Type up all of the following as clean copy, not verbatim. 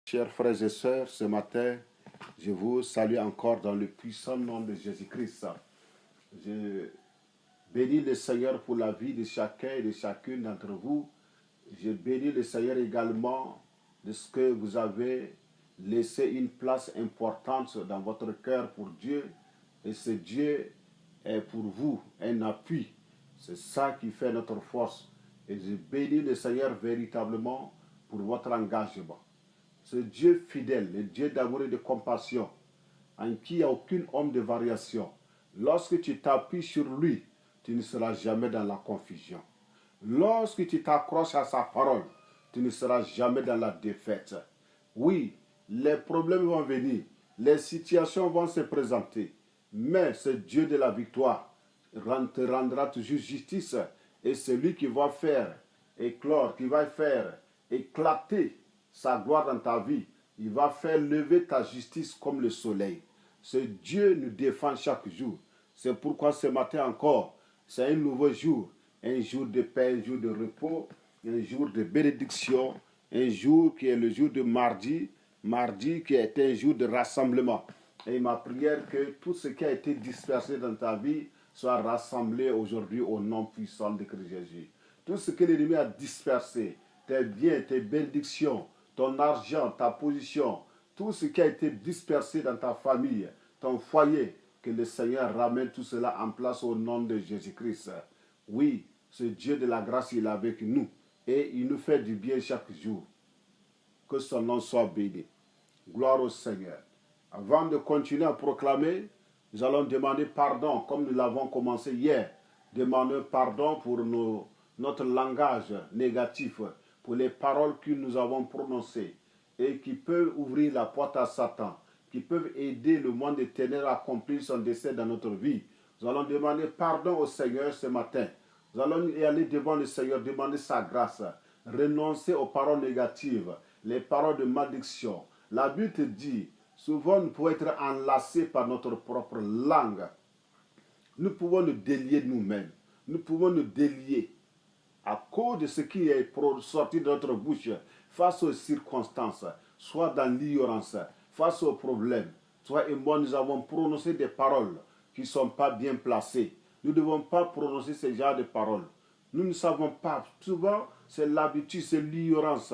Chers frères et sœurs, ce matin, je vous salue encore dans le puissant nom de Jésus-Christ. Je bénis le Seigneur pour la vie de chacun et de chacune d'entre vous. Je bénis le Seigneur également de ce que vous avez laissé une place importante dans votre cœur pour Dieu. Et ce Dieu est pour vous un appui. C'est ça qui fait notre force. Et je bénis le Seigneur véritablement pour votre engagement. Ce Dieu fidèle, le Dieu d'amour et de compassion, en qui il n'y a aucune ombre de variation. Lorsque tu t'appuies sur lui, tu ne seras jamais dans la confusion. Lorsque tu t'accroches à sa parole, tu ne seras jamais dans la défaite. Oui, les problèmes vont venir, les situations vont se présenter, mais ce Dieu de la victoire te rendra toujours justice, et celui qui va faire éclore, qui va faire éclater sa gloire dans ta vie, il va faire lever ta justice comme le soleil. Ce Dieu nous défend chaque jour. C'est pourquoi ce matin encore, c'est un nouveau jour. Un jour de paix, un jour de repos, un jour de bénédiction, un jour qui est le jour de mardi, mardi qui est un jour de rassemblement. Et ma prière que tout ce qui a été dispersé dans ta vie soit rassemblé aujourd'hui au nom puissant de Christ Jésus. Tout ce que l'ennemi a dispersé, tes biens, tes bénédictions, ton argent, ta position, tout ce qui a été dispersé dans ta famille, ton foyer, que le Seigneur ramène tout cela en place au nom de Jésus-Christ. Oui, ce Dieu de la grâce, il est avec nous et il nous fait du bien chaque jour. Que son nom soit béni. Gloire au Seigneur. Avant de continuer à proclamer, nous allons demander pardon, comme nous l'avons commencé hier. Demander pardon pour notre langage négatif, pour les paroles que nous avons prononcées et qui peuvent ouvrir la porte à Satan, qui peuvent aider le monde des ténèbres à accomplir son dessein dans notre vie. Nous allons demander pardon au Seigneur ce matin. Nous allons y aller devant le Seigneur, demander sa grâce, renoncer aux paroles négatives, les paroles de malédiction. La Bible te dit, souvent nous pouvons être enlacés par notre propre langue. Nous pouvons nous délier nous-mêmes. Nous pouvons nous délier à cause de ce qui est sorti de notre bouche face aux circonstances, soit dans l'ignorance, face aux problèmes. Toi et moi, nous avons prononcé des paroles qui ne sont pas bien placées. Nous ne devons pas prononcer ce genre de paroles. Nous ne savons pas. Souvent, c'est l'habitude, c'est l'ignorance.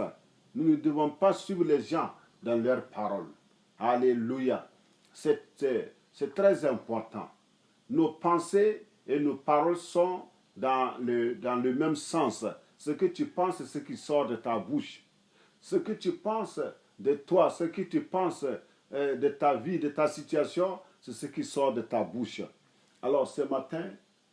Nous ne devons pas suivre les gens dans leurs paroles. Alléluia. C'est très important. Nos pensées et nos paroles sont dans le même sens. Ce que tu penses, c'est ce qui sort de ta bouche. Ce que tu penses de toi, ce que tu penses de ta vie, de ta situation, c'est ce qui sort de ta bouche. Alors ce matin,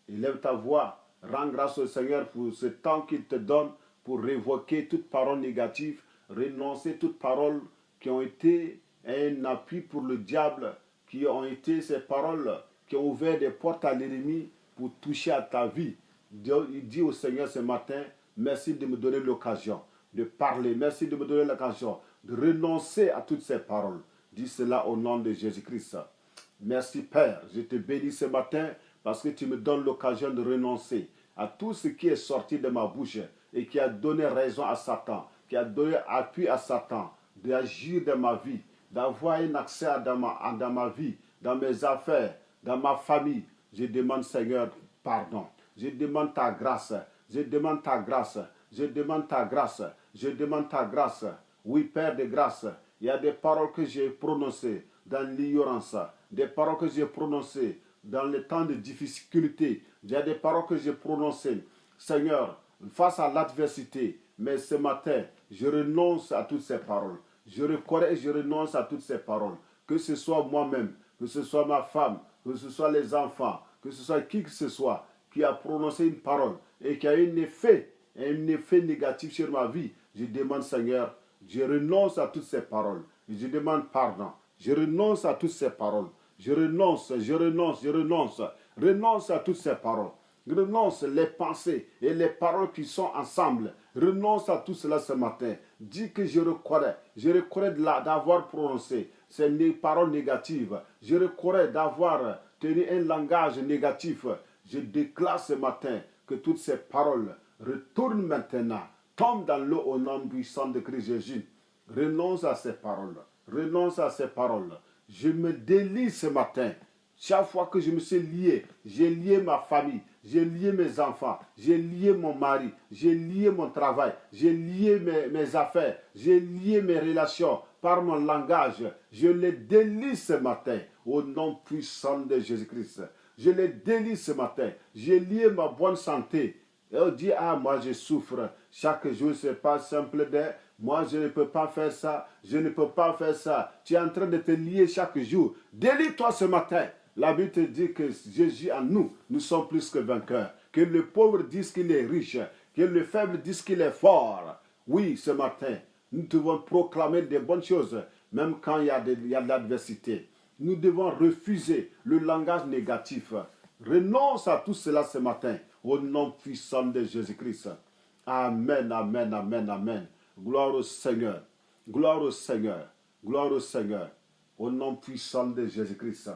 élève ta voix, rends grâce au Seigneur pour ce temps qu'il te donne pour révoquer toute parole négative, renoncer toute parole qui ont été un appui pour le diable, qui ont été ces paroles qui ont ouvert des portes à l'ennemi pour toucher à ta vie. Il dit au Seigneur ce matin, merci de me donner l'occasion de parler, merci de me donner l'occasion de renoncer à toutes ces paroles. Dis cela au nom de Jésus-Christ. Merci Père, je te bénis ce matin parce que tu me donnes l'occasion de renoncer à tout ce qui est sorti de ma bouche et qui a donné raison à Satan, qui a donné appui à Satan d'agir dans ma vie, d'avoir un accès dans ma vie, dans mes affaires, dans ma famille. Je demande Seigneur pardon. Je demande ta grâce. Je demande ta grâce. Je demande ta grâce. Je demande ta grâce. Oui, Père de grâce, il y a des paroles que j'ai prononcées dans l'ignorance, des paroles que j'ai prononcées dans les temps de difficulté. Il y a des paroles que j'ai prononcées, Seigneur, face à l'adversité. Mais ce matin, je renonce à toutes ces paroles. Je reconnais et je renonce à toutes ces paroles. Que ce soit moi-même, que ce soit ma femme, que ce soit les enfants, que ce soit qui que ce soit qui a prononcé une parole et qui a un effet négatif sur ma vie, je demande Seigneur, je renonce à toutes ces paroles. Je demande pardon. Je renonce à toutes ces paroles. Je renonce à toutes ces paroles. Renonce les pensées et les paroles qui sont ensemble. Renonce à tout cela ce matin. Dis que je reconnais d'avoir prononcé ces paroles négatives. Je reconnais d'avoir tenu un langage négatif. Je déclare ce matin que toutes ces paroles retournent maintenant, tombent dans l'eau au nom puissant de Christ Jésus. Renonce à ces paroles. Renonce à ces paroles. Je me délie ce matin. Chaque fois que je me suis lié, j'ai lié ma famille, j'ai lié mes enfants, j'ai lié mon mari, j'ai lié mon travail, j'ai lié mes affaires, j'ai lié mes relations par mon langage. Je les délie ce matin au nom puissant de Jésus-Christ. Je les délie ce matin. J'ai lié ma bonne santé. Et on dit, ah, moi je souffre. Chaque jour, ce n'est pas simple de, moi je ne peux pas faire ça, je ne peux pas faire ça. Tu es en train de te lier chaque jour. Délie-toi ce matin. La Bible te dit que Jésus en nous, nous sommes plus que vainqueurs. Que le pauvre dise qu'il est riche, que le faible dise qu'il est fort. Oui, ce matin, nous devons proclamer des bonnes choses, même quand il y a de l'adversité. Nous devons refuser le langage négatif. Renonce à tout cela ce matin, au nom puissant de Jésus-Christ. Amen, amen, amen, amen. Gloire au Seigneur. Gloire au Seigneur. Gloire au Seigneur. Au nom puissant de Jésus-Christ.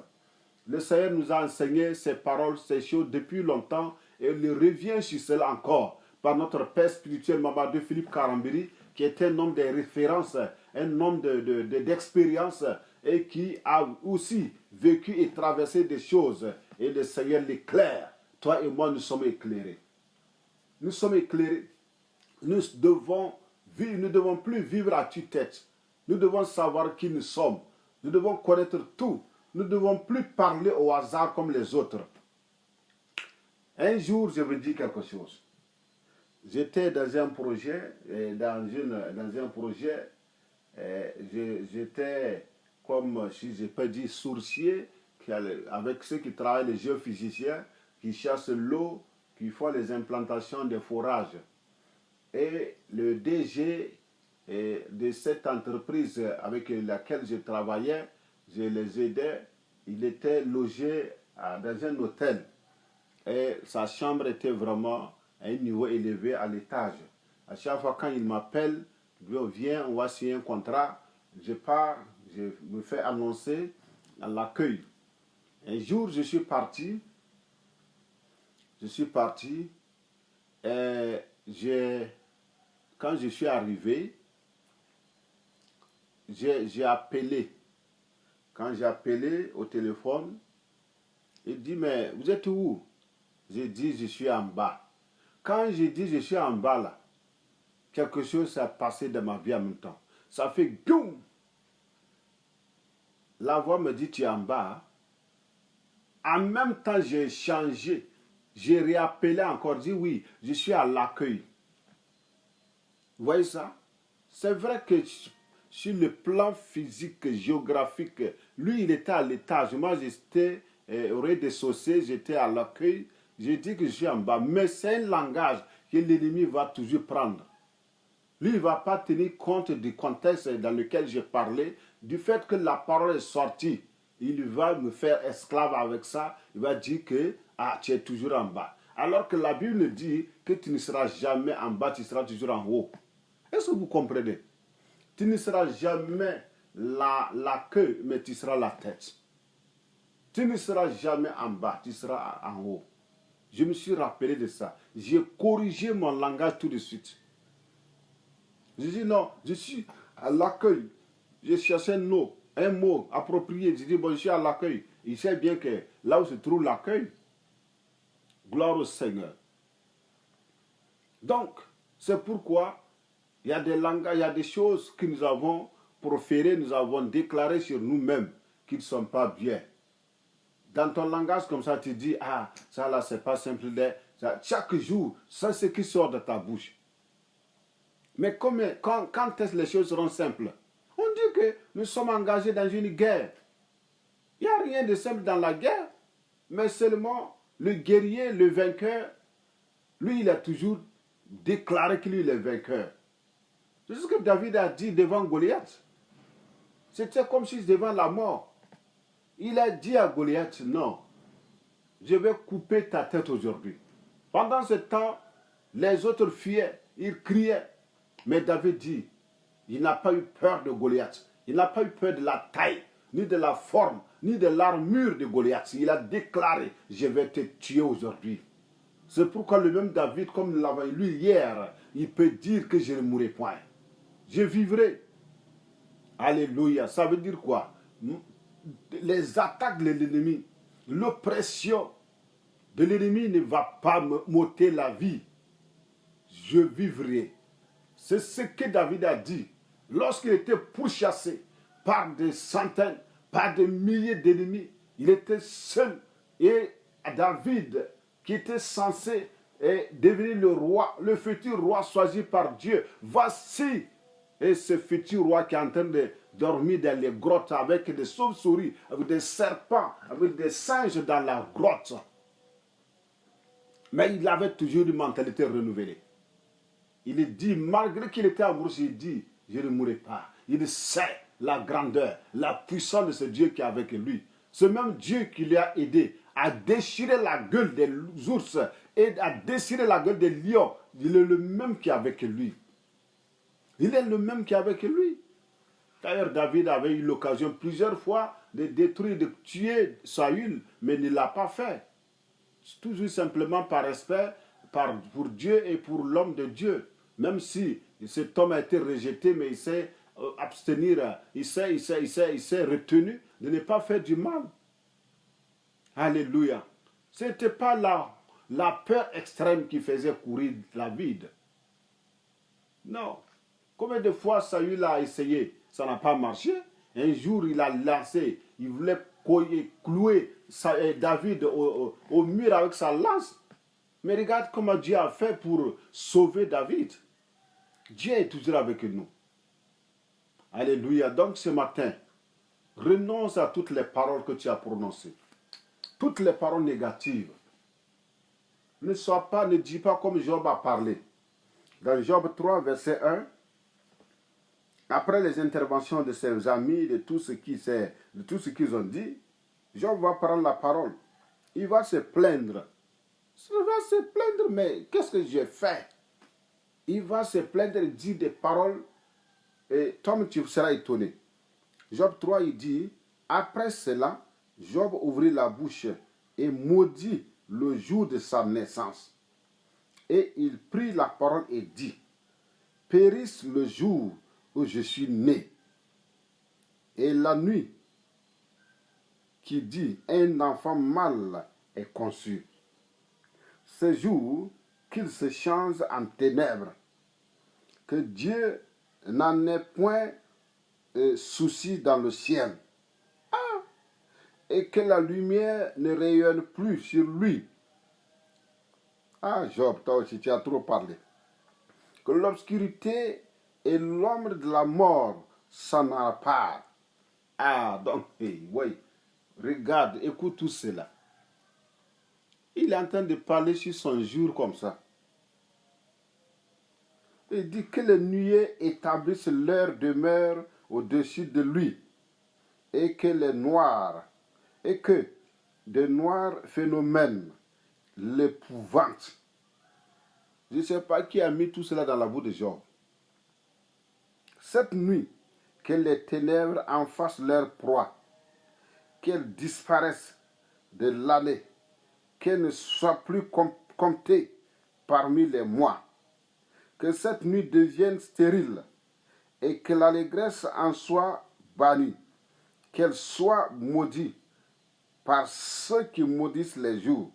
Le Seigneur nous a enseigné ces paroles, ces choses depuis longtemps et il revient sur cela encore par notre Père spirituel, Mamadou Philippe Karambiri, qui est un homme de référence, un homme d'expérience et qui a aussi vécu et traversé des choses. Et le Seigneur l'éclaire. Toi et moi, nous sommes éclairés. Nous sommes éclairés. Nous ne devons plus vivre à tue-tête. Nous devons savoir qui nous sommes. Nous devons connaître tout. Nous ne devons plus parler au hasard comme les autres. Un jour, je vous dis quelque chose. J'étais dans un projet, j'étais comme, si je peux dire, sourcier, avec ceux qui travaillent les géophysiciens, qui chassent l'eau, qui font les implantations des forages. Et le DG de cette entreprise avec laquelle je travaillais, je les aidais, il était logé dans un hôtel. Et sa chambre était vraiment à un niveau élevé à l'étage. À chaque fois quand il m'appelle, il dit, viens, on va signer un contrat. Je pars, je me fais annoncer à l'accueil. Un jour, je suis parti et quand je suis arrivé, j'ai appelé. Quand j'ai appelé au téléphone, il dit, mais vous êtes où? J'ai dit, je suis en bas. Quand j'ai dit, je suis en bas là, quelque chose s'est passé dans ma vie en même temps. Ça fait boum. La voix me dit, tu es en bas. En même temps, j'ai changé. J'ai réappelé encore, dit, oui, je suis à l'accueil. Vous voyez ça? C'est vrai que sur le plan physique, géographique, lui, il était à l'étage. Moi, j'étais au rez-de-chaussée, j'étais à l'accueil. J'ai dit que je suis en bas. Mais c'est un langage que l'ennemi va toujours prendre. Lui, il ne va pas tenir compte du contexte dans lequel j'ai parlé, du fait que la parole est sortie. Il va me faire esclave avec ça. Il va dire que tu es toujours en bas. Alors que la Bible dit que tu ne seras jamais en bas, tu seras toujours en haut. Est-ce que vous comprenez? Tu ne seras jamais la queue, mais tu seras la tête. Tu ne seras jamais en bas, tu seras en haut. Je me suis rappelé de ça. J'ai corrigé mon langage tout de suite. Je dis non, je suis à l'accueil. J'ai cherché un mot approprié. Je dis bon, je suis à l'accueil. Il sait bien que là où se trouve l'accueil, gloire au Seigneur. Donc, c'est pourquoi il y a des langages, il y a des choses que nous avons proférées, nous avons déclarées sur nous-mêmes qui ne sont pas bien. Dans ton langage comme ça, tu dis, ah, ça là, c'est pas simple. Chaque jour, ça c'est ce qui sort de ta bouche. Mais quand est-ce que les choses seront simples? On dit que nous sommes engagés dans une guerre. Il n'y a rien de simple dans la guerre, mais seulement le guerrier, le vainqueur, lui, il a toujours déclaré qu'il est le vainqueur. C'est ce que David a dit devant Goliath. C'était comme si devant la mort. Il a dit à Goliath, non, je vais couper ta tête aujourd'hui. Pendant ce temps, les autres fuyaient, ils criaient. Mais David dit, il n'a pas eu peur de Goliath. Il n'a pas eu peur de la taille, ni de la forme, ni de l'armure de Goliath. Il a déclaré, je vais te tuer aujourd'hui. C'est pourquoi le même David, comme nous l'avons lu hier, il peut dire que je ne mourrai point. Je vivrai. Alléluia. Ça veut dire quoi? Les attaques de l'ennemi, l'oppression de l'ennemi ne va pas m'ôter la vie. Je vivrai. C'est ce que David a dit lorsqu'il était pourchassé par des centaines, par des milliers d'ennemis. Il était seul. Et David, qui était censé devenir le roi, le futur roi choisi par Dieu, voici et ce futur roi qui est en train de dormir dans les grottes avec des chauves-souris, avec des serpents, avec des singes dans la grotte. Mais il avait toujours une mentalité renouvelée. Il dit, malgré qu'il était amoureux, il dit, je ne mourrai pas. Il sait la grandeur, la puissance de ce Dieu qui est avec lui. Ce même Dieu qui lui a aidé à déchirer la gueule des ours et à déchirer la gueule des lions. Il est le même qui est avec lui. Il est le même qui est avec lui. D'ailleurs, David avait eu l'occasion plusieurs fois de détruire, de tuer Saül, mais il ne l'a pas fait. Toujours simplement par respect pour Dieu et pour l'homme de Dieu. Même si cet homme a été rejeté, mais il s'est abstenir, il s'est retenu de ne pas faire du mal. Alléluia. Ce n'était pas la peur extrême qui faisait courir la vide. Non. Combien de fois Saül a essayé, ça n'a pas marché. Un jour, il a lancé, il voulait clouer David au mur avec sa lance. Mais regarde comment Dieu a fait pour sauver David. Dieu est toujours avec nous. Alléluia. Donc ce matin, renonce à toutes les paroles que tu as prononcées. Toutes les paroles négatives. Ne dis pas comme Job a parlé. Dans Job 3, verset 1, après les interventions de ses amis, de tout ce qu'ils ont dit, Job va prendre la parole. Il va se plaindre. Il va se plaindre, mais qu'est-ce que j'ai fait? Il va se plaindre et dire des paroles, et toi, tu seras étonné. Job 3, il dit, après cela, Job ouvrit la bouche et maudit le jour de sa naissance. Et il prit la parole et dit, périsse le jour où je suis né. Et la nuit qui dit, un enfant mâle est conçu. Ce jour qu'il se change en ténèbres, que Dieu n'en ait point souci dans le ciel, et que la lumière ne rayonne plus sur lui. Ah, Job, toi aussi, tu as trop parlé. Que l'obscurité et l'ombre de la mort s'en emparent. Ah, donc, oui, regarde, écoute tout cela. Il est en train de parler sur son jour comme ça. Il dit que les nuées établissent leur demeure au-dessus de lui et que de noirs phénomènes l'épouvantent. Je ne sais pas qui a mis tout cela dans la bouche de Job. Cette nuit, que les ténèbres en fassent leur proie, qu'elles disparaissent de l'année, qu'elles ne soient plus comptées parmi les mois, que cette nuit devienne stérile et que l'allégresse en soit bannie, qu'elle soit maudite par ceux qui maudissent les jours,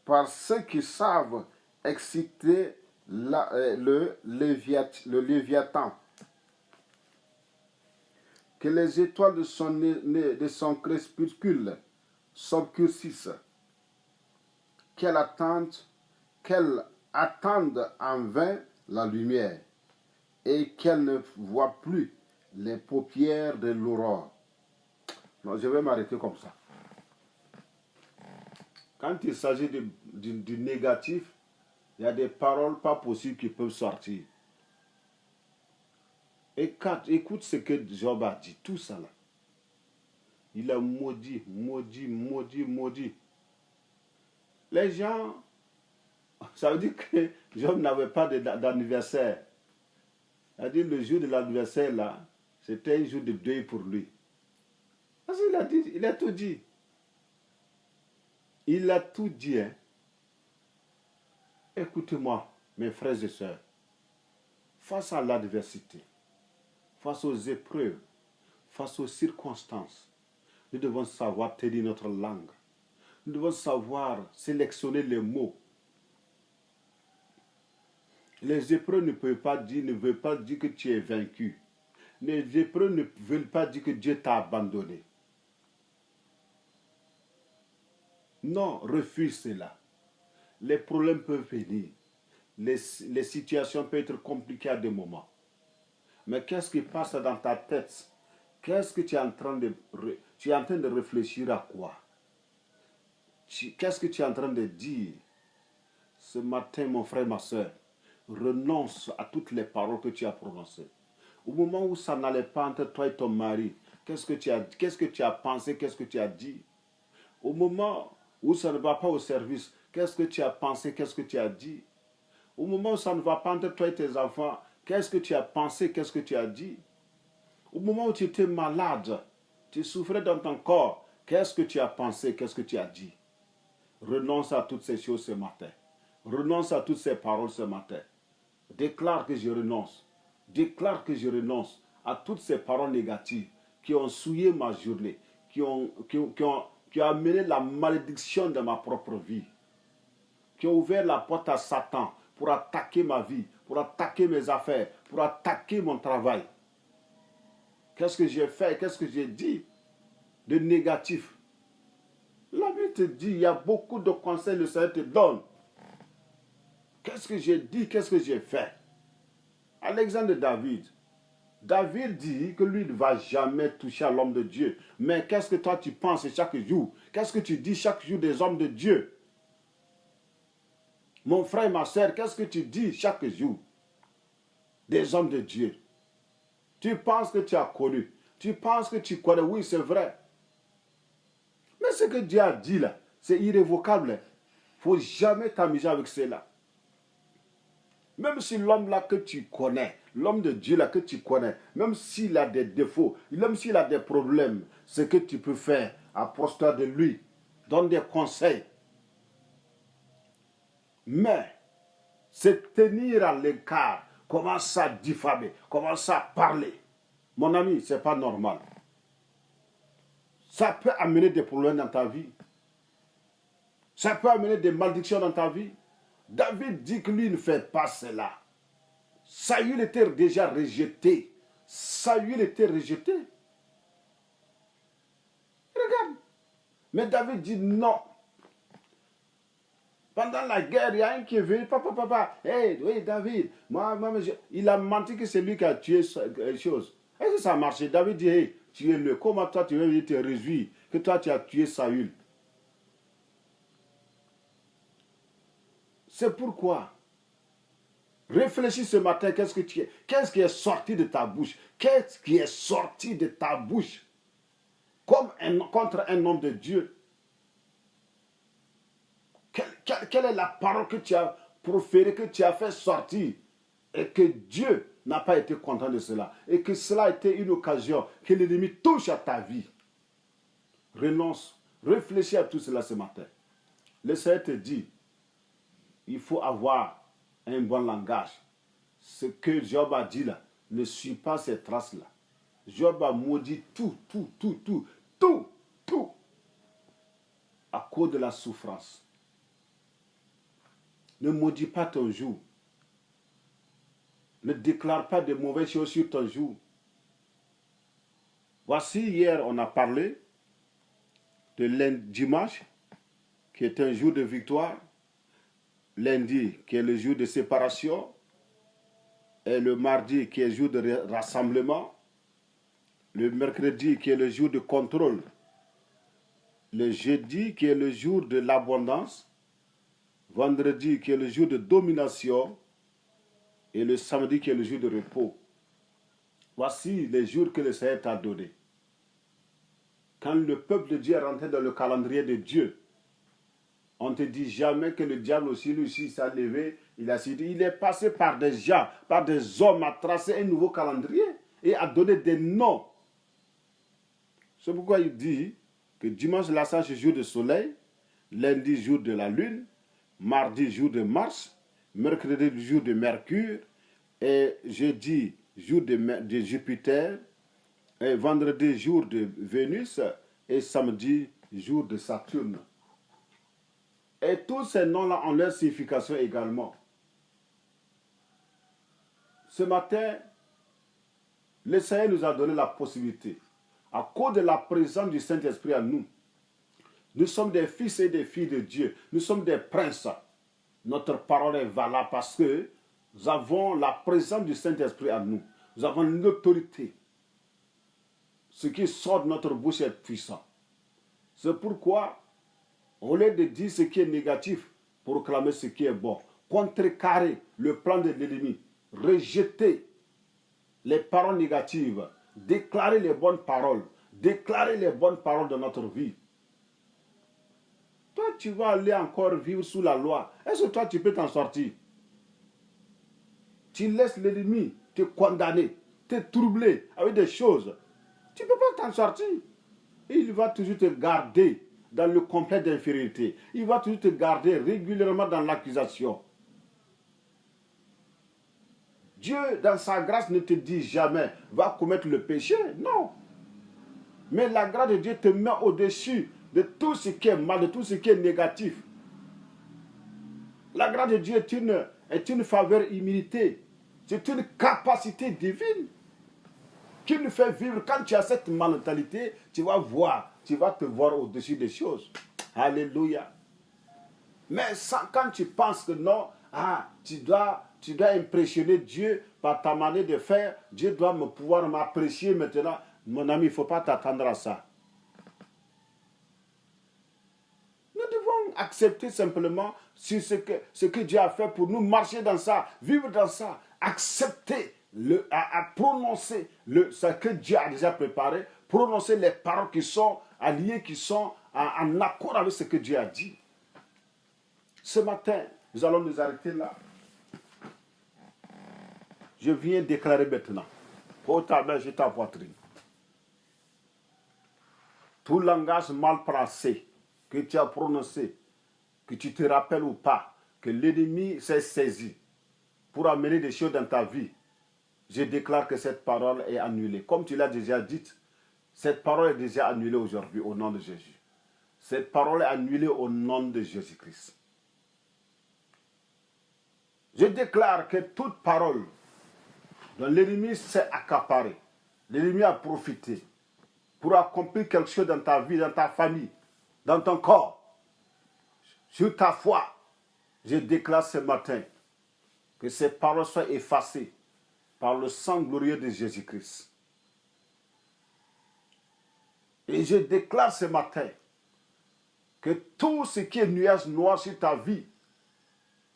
par ceux qui savent exciter le Léviathan. Que les étoiles de son crépuscule s'obscurcissent, qu'elle attende en vain la lumière, et qu'elle ne voit plus les paupières de l'aurore. Non, je vais m'arrêter comme ça. Quand il s'agit du négatif, il y a des paroles pas possibles qui peuvent sortir. Et écoute ce que Job a dit, tout ça là. Il a maudit. Les gens, ça veut dire que Job n'avait pas d'anniversaire. C'est-à-dire le jour de l'anniversaire là, c'était un jour de deuil pour lui. Parce qu'il a dit, il a tout dit. Il a tout dit. Hein. Écoutez-moi, mes frères et sœurs, face à l'adversité, face aux épreuves, face aux circonstances, nous devons savoir tenir notre langue. Nous devons savoir sélectionner les mots. Les épreuves ne veulent pas dire que tu es vaincu. Les épreuves ne veulent pas dire que Dieu t'a abandonné. Non, refuse cela. Les problèmes peuvent venir. Les situations peuvent être compliquées à des moments. Mais qu'est-ce qui passe dans ta tête? Qu'est-ce que tu es en train de réfléchir à quoi? Qu'est-ce que tu es en train de dire? Ce matin, mon frère, ma soeur, renonce à toutes les paroles que tu as prononcées. Au moment où ça n'allait pas entre toi et ton mari, qu'est-ce que tu as pensé, qu'est-ce que tu as dit? Au moment où ça ne va pas au service, qu'est-ce que tu as pensé, qu'est-ce que tu as dit? Au moment où ça ne va pas entre toi et tes enfants, qu'est-ce que tu as pensé, qu'est-ce que tu as dit? Au moment où tu étais malade, tu souffrais dans ton corps, qu'est-ce que tu as pensé, qu'est-ce que tu as dit? Renonce à toutes ces choses ce matin. Renonce à toutes ces paroles ce matin. Déclare que je renonce. Déclare que je renonce à toutes ces paroles négatives qui ont souillé ma journée, qui ont amené la malédiction dans ma propre vie, qui ont ouvert la porte à Satan pour attaquer ma vie, pour attaquer mes affaires, pour attaquer mon travail. Qu'est-ce que j'ai fait? Qu'est-ce que j'ai dit de négatif? La Bible te dit, il y a beaucoup de conseils que le Seigneur te donne. Qu'est-ce que j'ai dit? Qu'est-ce que j'ai fait? À l'exemple de David. David dit que lui ne va jamais toucher à l'homme de Dieu. Mais qu'est-ce que toi tu penses chaque jour? Qu'est-ce que tu dis chaque jour des hommes de Dieu? Mon frère et ma soeur, qu'est-ce que tu dis chaque jour des hommes de Dieu? Tu penses que tu as connu. Tu penses que tu connais. Oui, c'est vrai. Mais ce que Dieu a dit là, c'est irrévocable. Il ne faut jamais t'amuser avec cela. Même si l'homme là que tu connais, l'homme de Dieu là que tu connais, même s'il a des défauts, même s'il a des problèmes, ce que tu peux faire, approche-toi de lui, donne des conseils. Mais, se tenir à l'écart, commence à diffamer, commence à parler. Mon ami, ce n'est pas normal. Ça peut amener des problèmes dans ta vie. Ça peut amener des malédictions dans ta vie. David dit que lui ne fait pas cela. Saül était déjà rejeté. Saül était rejeté. Regarde. Mais David dit non. Pendant la guerre, il y a un qui est venu. Papa. Hey, oui, David. Il a menti que c'est lui qui a tué chose. Est-ce que ça a marché? David dit, hey, tu es le. Comment toi tu veux te réjouir que toi tu as tué Saül? C'est pourquoi, réfléchis ce matin, qu'est-ce qui est sorti de ta bouche? Qu'est-ce qui est sorti de ta bouche contre un homme de Dieu? Quelle est la parole que tu as proférée, que tu as fait sortir et que Dieu n'a pas été content de cela et que cela a été une occasion que l'ennemi touche à ta vie? Renonce, réfléchis à tout cela ce matin. Le Seigneur te dit, il faut avoir un bon langage. Ce que Job a dit là, ne suit pas ces traces-là. Job a maudit tout, à cause de la souffrance. Ne maudis pas ton jour. Ne déclare pas de mauvaises choses sur ton jour. Voici, hier, on a parlé de dimanche, qui est un jour de victoire. Lundi, qui est le jour de séparation, et le mardi, qui est le jour de rassemblement, le mercredi, qui est le jour de contrôle, le jeudi, qui est le jour de l'abondance, vendredi, qui est le jour de domination, et le samedi, qui est le jour de repos. Voici les jours que le Seigneur t'a donnés. Quand le peuple de Dieu est rentré dans le calendrier de Dieu, on ne te dit jamais que le diable aussi, lui aussi, s'est levé, il est passé par des gens, par des hommes, à tracer un nouveau calendrier et à donner des noms. C'est pourquoi il dit que dimanche, l'Ascension, c'est jour de soleil, lundi, jour de la lune, mardi, jour de Mars, mercredi, jour de Mercure, et jeudi, jour de Jupiter, Et vendredi, jour de Vénus, et samedi, jour de Saturne. Et tous ces noms-là ont leur signification également. Ce matin, le Seigneur nous a donné la possibilité, à cause de la présence du Saint-Esprit à nous. Nous sommes des fils et des filles de Dieu. Nous sommes des princes. Notre parole est valable parce que nous avons la présence du Saint-Esprit à nous. Nous avons l'autorité. Ce qui sort de notre bouche est puissant. C'est pourquoi, au lieu de dire ce qui est négatif, proclamer ce qui est bon. Contrecarrer le plan de l'ennemi. Rejeter les paroles négatives. Déclarer les bonnes paroles. Déclarer les bonnes paroles de notre vie. Toi, tu vas aller encore vivre sous la loi. Est-ce que toi, tu peux t'en sortir? Tu laisses l'ennemi te condamner, te troubler avec des choses. Tu ne peux pas t'en sortir. Il va toujours te garder dans le complexe d'infériorité. Il va toujours te garder régulièrement dans l'accusation. Dieu, dans sa grâce, ne te dit jamais va commettre le péché. Non. Mais la grâce de Dieu te met au-dessus de tout ce qui est mal, de tout ce qui est négatif. La grâce de Dieu est une faveur imméritée. C'est une capacité divine qui nous fait vivre. Quand tu as cette mentalité, tu vas te voir au-dessus des choses. Alléluia. Mais quand tu penses que non, tu dois impressionner Dieu par ta manière de faire, Dieu doit pouvoir m'apprécier maintenant. Mon ami, il ne faut pas t'attendre à ça. Nous devons accepter simplement ce que Dieu a fait pour nous, marcher dans ça, vivre dans ça, accepter, à prononcer ce que Dieu a déjà préparé, prononcer les paroles qui sont alliées, qui sont en accord avec ce que Dieu a dit. Ce matin, nous allons nous arrêter là. Je viens déclarer maintenant, ô ta main, j'ai ta poitrine. Tout langage mal placé que tu as prononcé, que tu te rappelles ou pas, que l'ennemi s'est saisi pour amener des choses dans ta vie, je déclare que cette parole est annulée. Comme tu l'as déjà dit, cette parole est déjà annulée aujourd'hui au nom de Jésus. Cette parole est annulée au nom de Jésus-Christ. Je déclare que toute parole dont l'ennemi s'est accaparé, l'ennemi a profité pour accomplir quelque chose dans ta vie, dans ta famille, dans ton corps, sur ta foi, je déclare ce matin que ces paroles soient effacées par le sang glorieux de Jésus-Christ. Et je déclare ce matin que tout ce qui est nuage noir sur ta vie,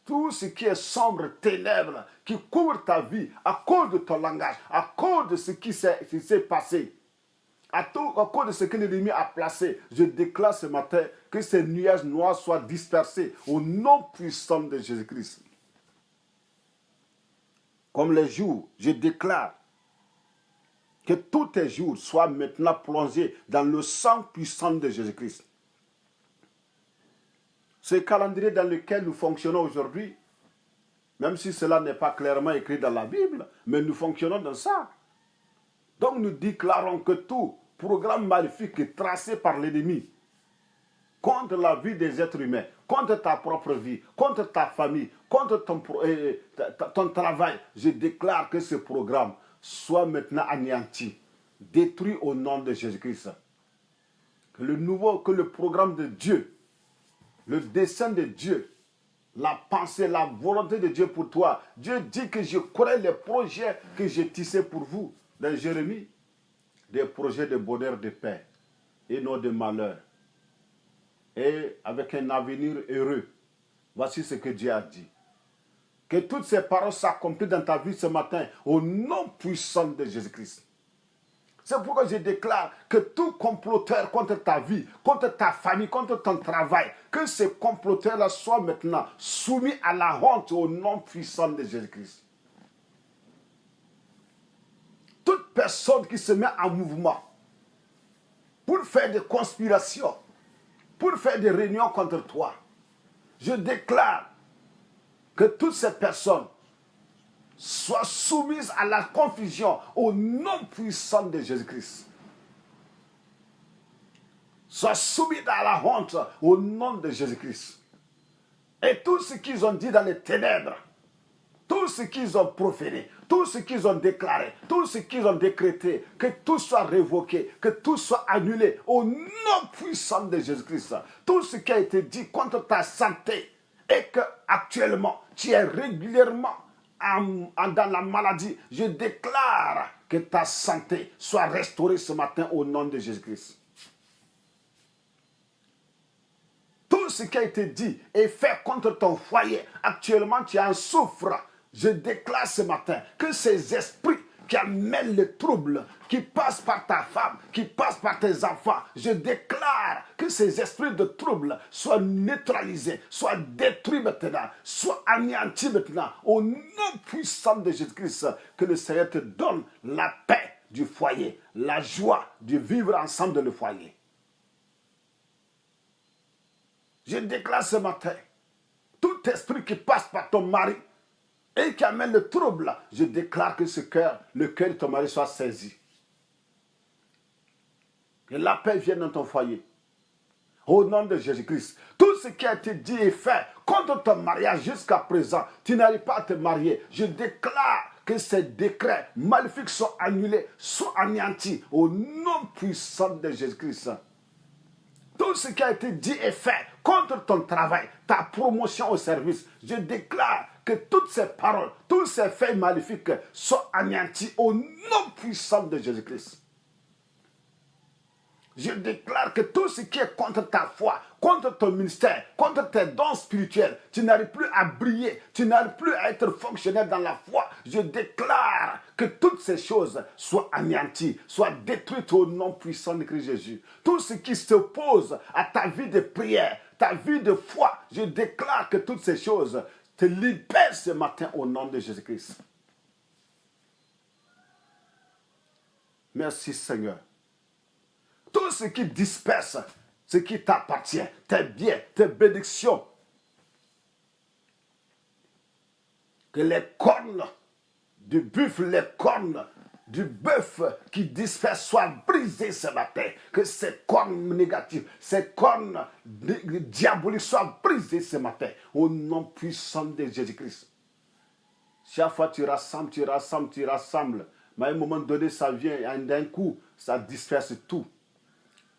tout ce qui est sombre, ténèbres, qui couvre ta vie à cause de ton langage, à cause de ce qui s'est passé, à cause de ce que l'ennemi a placé, je déclare ce matin que ces nuages noirs soient dispersés au nom puissant de Jésus-Christ. Comme les jours, je déclare que tous tes jours soient maintenant plongés dans le sang puissant de Jésus-Christ. Ce calendrier dans lequel nous fonctionnons aujourd'hui, même si cela n'est pas clairement écrit dans la Bible, mais nous fonctionnons dans ça. Donc nous déclarons que tout programme maléfique tracé par l'ennemi contre la vie des êtres humains, contre ta propre vie, contre ta famille, contre ton travail, je déclare que ce programme soit maintenant anéanti, détruit au nom de Jésus-Christ. Que le programme de Dieu, le dessein de Dieu, la pensée, la volonté de Dieu pour toi. Dieu dit que je connais les projets que j'ai tissés pour vous. Dans Jérémie, des projets de bonheur, de paix et non de malheur. Et avec un avenir heureux. Voici ce que Dieu a dit. Que toutes ces paroles s'accomplissent dans ta vie ce matin au nom puissant de Jésus-Christ. C'est pourquoi je déclare que tout comploteur contre ta vie, contre ta famille, contre ton travail, que ces comploteurs-là soient maintenant soumis à la honte au nom puissant de Jésus-Christ. Toute personne qui se met en mouvement pour faire des conspirations, pour faire des réunions contre toi, je déclare que toutes ces personnes soient soumises à la confusion au nom puissant de Jésus-Christ. Soient soumises à la honte au nom de Jésus-Christ. Et tout ce qu'ils ont dit dans les ténèbres, tout ce qu'ils ont proféré, tout ce qu'ils ont déclaré, tout ce qu'ils ont décrété, que tout soit révoqué, que tout soit annulé au nom puissant de Jésus-Christ. Tout ce qui a été dit contre ta santé et que actuellement tu es régulièrement dans la maladie, je déclare que ta santé soit restaurée ce matin au nom de Jésus-Christ. Tout ce qui a été dit et fait contre ton foyer, actuellement tu en souffres. Je déclare ce matin que ces esprits qui amènent le trouble, qui passent par ta femme, qui passent par tes enfants, je déclare que ces esprits de trouble soient neutralisés, soient détruits maintenant, soient anéantis maintenant. Au nom puissant de Jésus-Christ, que le Seigneur te donne la paix du foyer, la joie de vivre ensemble dans le foyer. Je déclare ce matin, tout esprit qui passe par ton mari et qui amène le trouble, je déclare que le cœur de ton mari soit saisi. Que la paix vienne dans ton foyer. Au nom de Jésus-Christ, tout ce qui a été dit et fait contre ton mariage jusqu'à présent, tu n'arrives pas à te marier. Je déclare que ces décrets maléfiques soient annulés, soient anéantis au nom puissant de Jésus-Christ. Tout ce qui a été dit et fait contre ton travail, ta promotion au service, je déclare que toutes ces paroles, tous ces faits maléfiques soient anéantis au nom puissant de Jésus-Christ. Je déclare que tout ce qui est contre ta foi, contre ton ministère, contre tes dons spirituels, tu n'arrives plus à briller, tu n'arrives plus à être fonctionnel dans la foi. Je déclare que toutes ces choses soient anéanties, soient détruites au nom puissant de Christ Jésus. Tout ce qui s'oppose à ta vie de prière, ta vie de foi, je déclare que toutes ces choses te libèrent ce matin au nom de Jésus-Christ. Merci Seigneur. Tout ce qui disperse, ce qui t'appartient, tes biens, tes bénédictions, que les cornes du buffle, les cornes du bœuf qui dispersent soient brisées ce matin. Que ces cornes négatives, ces cornes diaboliques soient brisées ce matin. Au nom puissant de Jésus-Christ. Chaque fois tu rassembles, tu rassembles, tu rassembles. Mais à un moment donné, ça vient et d'un coup, ça disperse tout.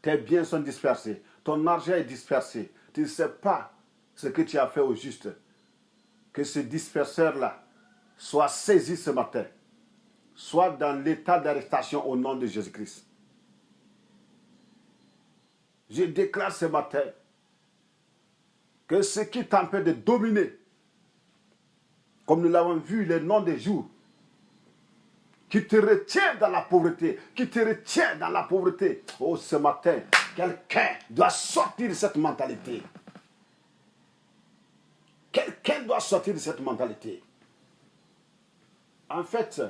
Tes biens sont dispersés. Ton argent est dispersé. Tu ne sais pas ce que tu as fait au juste. Que ce disperseur-là soit saisi ce matin. Soit dans l'état d'arrestation au nom de Jésus-Christ. Je déclare ce matin que ce qui t'empêche de dominer, comme nous l'avons vu les noms des jours, qui te retient dans la pauvreté, qui te retient dans la pauvreté. Oh, ce matin, quelqu'un doit sortir de cette mentalité. Quelqu'un doit sortir de cette mentalité. En fait,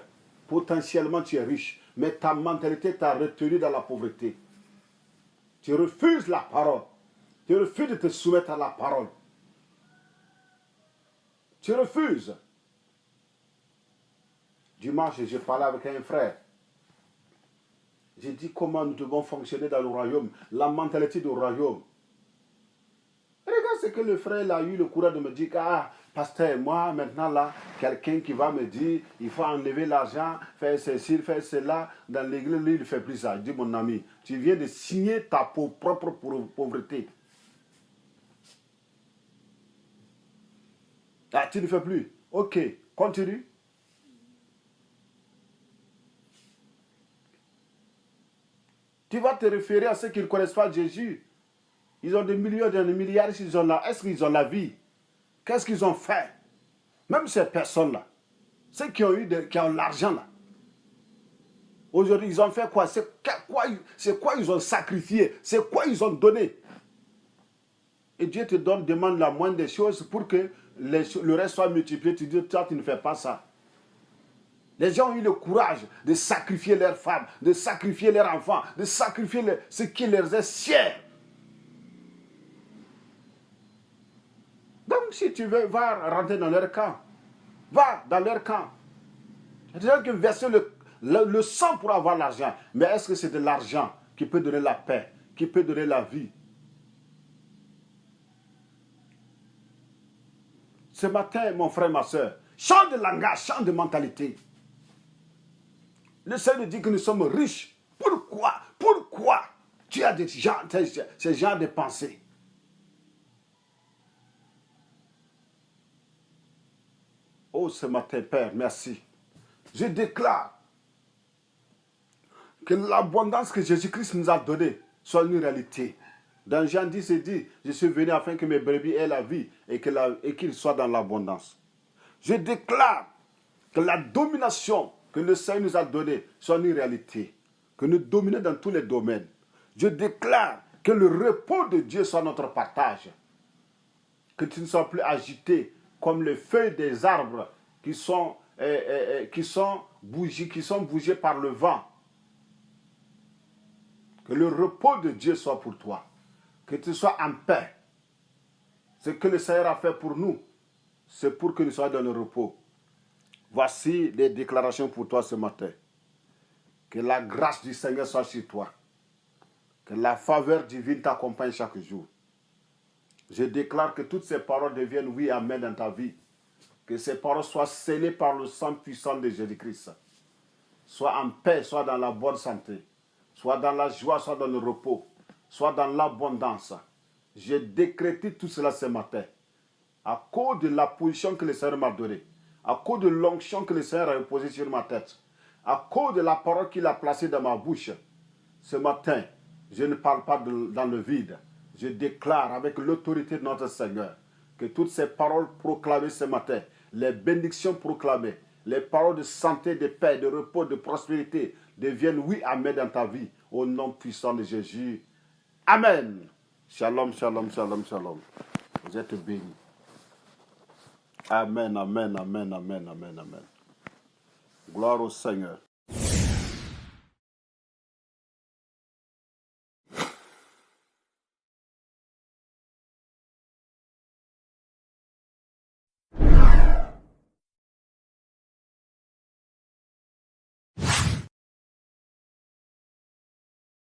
potentiellement tu es riche, mais ta mentalité t'a retenu dans la pauvreté. Tu refuses la parole. Tu refuses de te soumettre à la parole. Tu refuses. Dimanche, j'ai parlé avec un frère. J'ai dit comment nous devons fonctionner dans le royaume, la mentalité du royaume. Regarde ce que le frère a eu le courage de me dire. Ah, pasteur, moi maintenant là, quelqu'un qui va me dire, il faut enlever l'argent, faire ceci, faire cela. Dans l'église, lui, il ne fait plus ça. Je dis, mon ami, tu viens de signer ta propre pauvreté. Ah, tu ne fais plus. Ok, continue. Tu vas te référer à ceux qui ne connaissent pas Jésus. Ils ont des millions, des milliards, ils ont là. Est-ce qu'ils ont la vie? Qu'est-ce qu'ils ont fait? Même ces personnes-là, ceux qui ont l'argent là. Aujourd'hui, ils ont fait quoi? C'est quoi ils ont sacrifié? C'est quoi ils ont donné? Et Dieu te demande la moindre des choses pour que le reste soit multiplié. Tu dis, toi, tu ne fais pas ça. Les gens ont eu le courage de sacrifier leurs femmes, de sacrifier leurs enfants, de sacrifier ce qui leur est cher. Donc, si tu veux, va rentrer dans leur camp. Va dans leur camp. Il y a des gens qui versent le sang pour avoir l'argent. Mais est-ce que c'est de l'argent qui peut donner la paix, qui peut donner la vie? Ce matin, mon frère, ma soeur, change de langage, change de mentalité. Le Seigneur dit que nous sommes riches. Pourquoi tu as ces genres de pensées? Oh, ce matin, Père, merci. Je déclare que l'abondance que Jésus-Christ nous a donnée soit une réalité. Dans Jean 10, il dit, je suis venu afin que mes brebis aient la vie et qu'ils soient dans l'abondance. Je déclare que la domination que le Seigneur nous a donnée soit une réalité. Que nous dominions dans tous les domaines. Je déclare que le repos de Dieu soit notre partage. Que tu ne sois plus agité comme les feuilles des arbres qui sont bougées par le vent. Que le repos de Dieu soit pour toi. Que tu sois en paix. Ce que le Seigneur a fait pour nous, c'est pour que nous soyons dans le repos. Voici les déclarations pour toi ce matin. Que la grâce du Seigneur soit sur toi. Que la faveur divine t'accompagne chaque jour. Je déclare que toutes ces paroles deviennent oui, amen dans ta vie. Que ces paroles soient scellées par le sang puissant de Jésus-Christ. Sois en paix, sois dans la bonne santé. Soit dans la joie, soit dans le repos. Soit dans l'abondance. J'ai décrété tout cela ce matin. À cause de la position que le Seigneur m'a donnée. À cause de l'onction que le Seigneur a posée sur ma tête. À cause de la parole qu'il a placée dans ma bouche. Ce matin, je ne parle pas dans le vide. Je déclare avec l'autorité de notre Seigneur que toutes ces paroles proclamées ce matin, les bénédictions proclamées, les paroles de santé, de paix, de repos, de prospérité deviennent oui, amen dans ta vie. Au nom puissant de Jésus. Amen. Shalom, shalom, shalom, shalom. Vous êtes bénis. Amen, amen, amen, amen, amen, amen. Gloire au Seigneur.